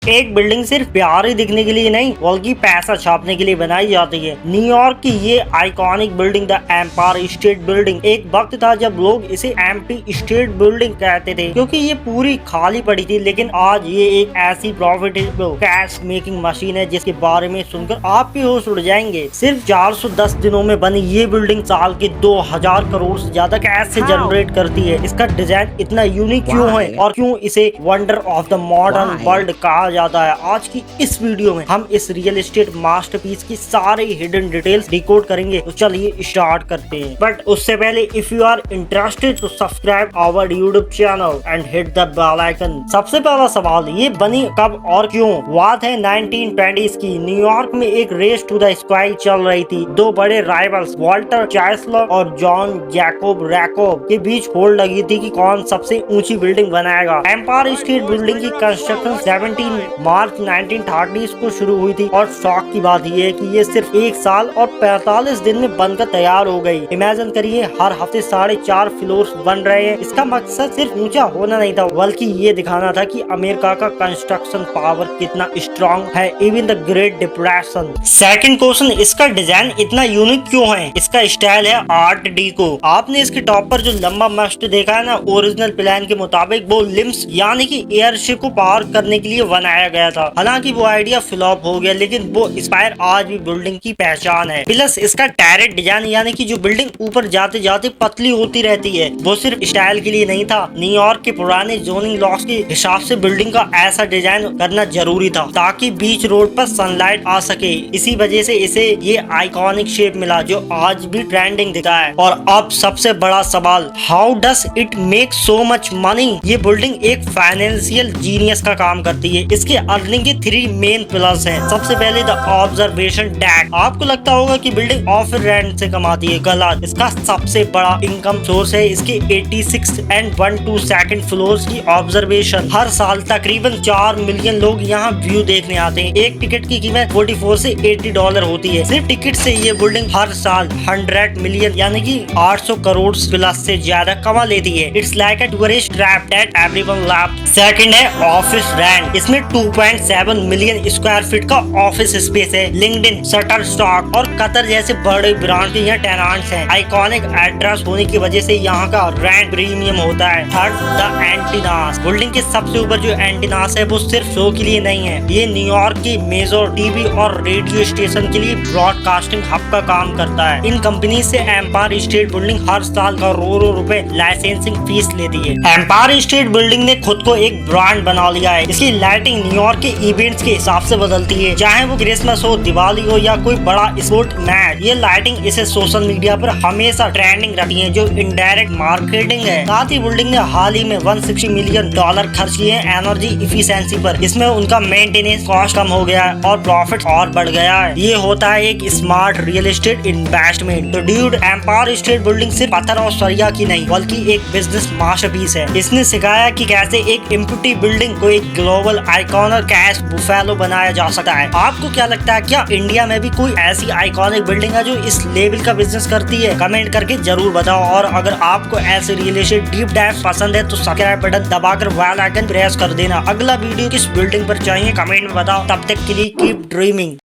एक बिल्डिंग सिर्फ प्यारी दिखने के लिए नहीं बल्कि पैसा छापने के लिए बनाई जाती है। न्यूयॉर्क की ये iconic building the empire state building, एक वक्त था जब लोग इसे एम्प्टी स्टेट बिल्डिंग कहते थे क्योंकि ये पूरी खाली पड़ी थी। लेकिन आज ये एक ऐसी प्रॉफिटेबल कैश मेकिंग मशीन है जिसके बारे में सुनकर आपके होश उड़ जाएंगे। सिर्फ 410 दिनों में बनी ये बिल्डिंग साल के 2000 करोड़ से ज्यादा कैश से जनरेट करती है। इसका डिजाइन इतना यूनिक क्यों है और क्यों इसे wonder of the modern world कहा जाता है, आज की इस वीडियो में हम इस रियल एस्टेट मास्टरपीस की सारी हिडन डिटेल्स डिकोड करेंगे। तो चलिए स्टार्ट करते हैं। बट उससे पहले इफ यू आर इंटरेस्टेड तो subscribe our YouTube channel and hit the bell icon. सबसे पहला सवाल, ये बनी कब और क्यों? बात है 1920s की। न्यूयॉर्क में एक रेस टू द स्काई चल रही थी। दो बड़े राइवल्स वाल्टर चाइसलर और जॉन जैकोब रैकोब के बीच होड़ लगी थी कि कौन सबसे ऊंची बिल्डिंग बनाएगा। एम्पायर स्टेट बिल्डिंग की कंस्ट्रक्शन 17 मार्च 1930 को शुरू हुई थी और शौक की बात यह है कि ये सिर्फ 1 साल और 45 दिन में बनकर तैयार हो गई। इमेजिन करिए, हर हफ्ते 4.5 फ्लोर बन रहे हैं। इसका मकसद सिर्फ ऊंचा होना नहीं था बल्कि ये दिखाना था कि अमेरिका का कंस्ट्रक्शन पावर कितना स्ट्रॉन्ग है even the great depression. Second question, इसका डिजाइन इतना यूनिक क्यों है? इसका स्टाइल है आर्ट डीको। आपने इसके टॉप पर जो लंबा मस्ट देखा है ना, ओरिजिनल प्लान के मुताबिक वो लिम्स यानी कि एयरशिप को पावर करने के लिए बनाया गया था। हालांकि वो आइडिया फ्लॉप हो गया लेकिन वो स्पायर आज भी बिल्डिंग की पहचान है। प्लस इसका टैरेट डिजाइन यानी कि जो बिल्डिंग ऊपर जाते जाते पतली होती रहती है वो सिर्फ स्टाइल के लिए नहीं था। न्यूयॉर्क के पुराने जोनिंग लॉस के हिसाब से बिल्डिंग का ऐसा डिजाइन करना जरूरी था ताकि बीच रोड पर सनलाइट आ सके। इसी वजह से इसे ये आइकॉनिक शेप मिला जो आज भी ट्रेंडिंग दिखा है। और अब सबसे बड़ा सवाल, how does it make so much money? ये बिल्डिंग एक फाइनेंशियल जीनियस का काम करती है। इसके अर्निंग के 3 मेन पिलर्स हैं। सबसे पहले द ऑब्जर्वेशन डेक। आपको लगता होगा कि बिल्डिंग ऑफ रेंट से कमाती है, गलत। इसका सबसे बड़ा इनकम सोर्स है इसके 86 एंड 1-2 फ्लोर्स की ऑब्जर्वेशन। हर साल तकरीबन 4 मिलियन लोग यहाँ व्यू देखने आते हैं। एक टिकट की कीमत 44 से $80 होती है। सिर्फ टिकट से ये बिल्डिंग हर साल 100 मिलियन यानी कि 800 करोड़ प्लस से ज्यादा कमा लेती है। It's like a tourist trap that everyone loves. Second है ऑफिस रेंट। इसमें 2.7 मिलियन स्क्वायर फीट का ऑफिस स्पेस है। लिंक्डइन, शटरस्टॉक और कतर जैसे बड़े ब्रांड के यहाँ टेनेंट्स हैं। आइकॉनिक एड्रेस होने की वजह से यहाँ का रेंट प्रीमियम होता है। Third, the antennas. बिल्डिंग के सबसे ऊपर जो एंटीनास है वो सिर्फ शो के लिए नहीं है, ये न्यूयॉर्क की मेजर टीवी और रेडियो स्टेशन के लिए ब्रॉडकास्टिंग हब का काम करता है। इन कंपनी से एम्पायर स्टेट बिल्डिंग हर साल करोड़ों रुपए लाइसेंसिंग फीस लेती है। एम्पायर स्टेट बिल्डिंग ने खुद को एक ब्रांड बना लिया है। इसकी लाइटिंग न्यूयॉर्क के इवेंट्स के हिसाब से बदलती है, चाहे वो क्रिसमस हो, दिवाली हो या कोई बड़ा स्पोर्ट मैच। ये लाइटिंग इसे सोशल मीडिया पर हमेशा ट्रेंडिंग रखी है जो इनडायरेक्ट मार्केटिंग है। साथ ही बिल्डिंग ने हाल ही में $160 मिलियन खर्च किए हैं एनर्जी इफिशिएंसी पर। इसमें उनका मेंटेनेंस कॉस्ट कम हो गया है और प्रॉफिट और बढ़ गया है। ये होता है एक स्मार्ट रियल एस्टेट इन्वेस्टमेंट। तो ड्यूड, एम्पायर स्टेट बिल्डिंग सिर्फ पत्थर और सरिया की नहीं बल्कि एक बिजनेस मास्टरपीस है। इसने सिखाया कि कैसे एक एम्प्टी बिल्डिंग को एक ग्लोबल आइकॉनिक कैश बुफेलो बनाया जा सकता है। आपको क्या लगता है, क्या इंडिया में भी कोई ऐसी आइकॉनिक बिल्डिंग है जो इस लेवल का बिजनेस करती है? कमेंट करके जरूर बताओ। और अगर आपको ऐसे रियल एस्टेट डीप डाइव पसंद है तो सब्सक्राइब बटन दबाकर बेल आइकन प्रेस कर देना। अगला वीडियो किस बिल्डिंग पर चाहिए कमेंट में बताओ। तब तक के लिए कीप ड्रीमिंग।